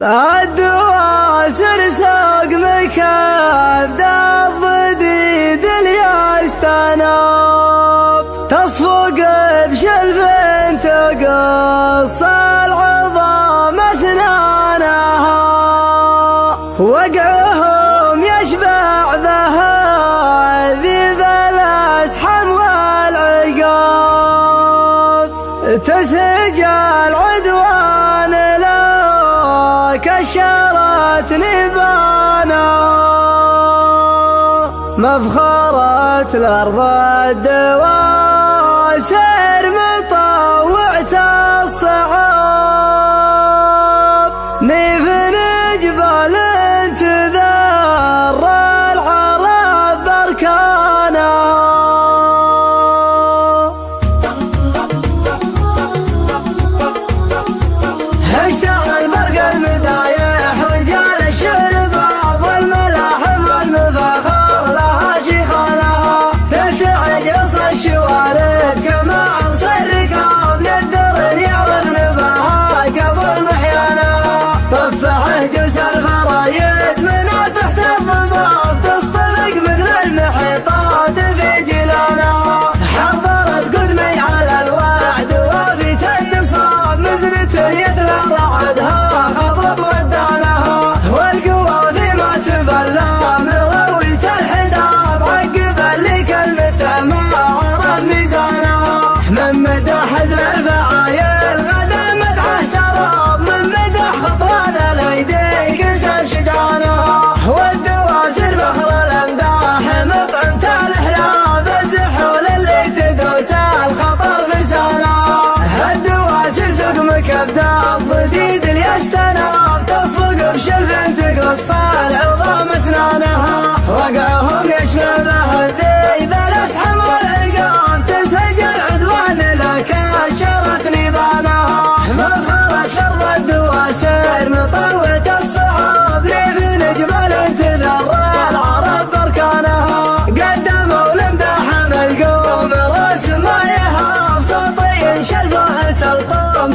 الدواسر سوق مكبد الضديد اليستناب تصفق بشلف تقص العظام اسنانها وقعهم يشبع بها ذيب الاسحم والعقاب تسهج العدوان كشرت نبانها مفخرة الأرض الدواسر مطوعة الصعاب نيف جبال تذر العرب بركانها اشتغل برق المدايح وجال الشرباب والملاحم والمفاخر لها شيخانها تلتعج اصل الشوارد كما اوصى الركاب ندر يعرف نباها قبل محيانها طفح جوس الخرايد من تحت الضباب تصطفق مثل المحيطات في جيلانها حضرت قدمي على الوعد وفيت النصاب مزنة يتلى رعدها خبط ودانها والقوافي ما تبلى من روية الحداب عقب اللي كلمته ما عرف ميزانها من مدى حزن الفعايل غدا مدحه سراب من مدى خطران الايدي كسب شجعانها والدواسر فخر الامداح مطعمة الاحلام الزحول اللي تدوس الخطر في لسانها الدواسر سوق مكبد الضديد اليستناب تصفق بشلف تقص العظام اسنانها وقعهم يشمل به الذيب الاسحم والعقاب تسهج العدوان لك شرت نيبانها مفخرة الارض الدواسر مطروة الصعاب نيف جبال تذر العرب بركانها قدموا لمداح القوم راس ما يهاب سطي شلفه تلطم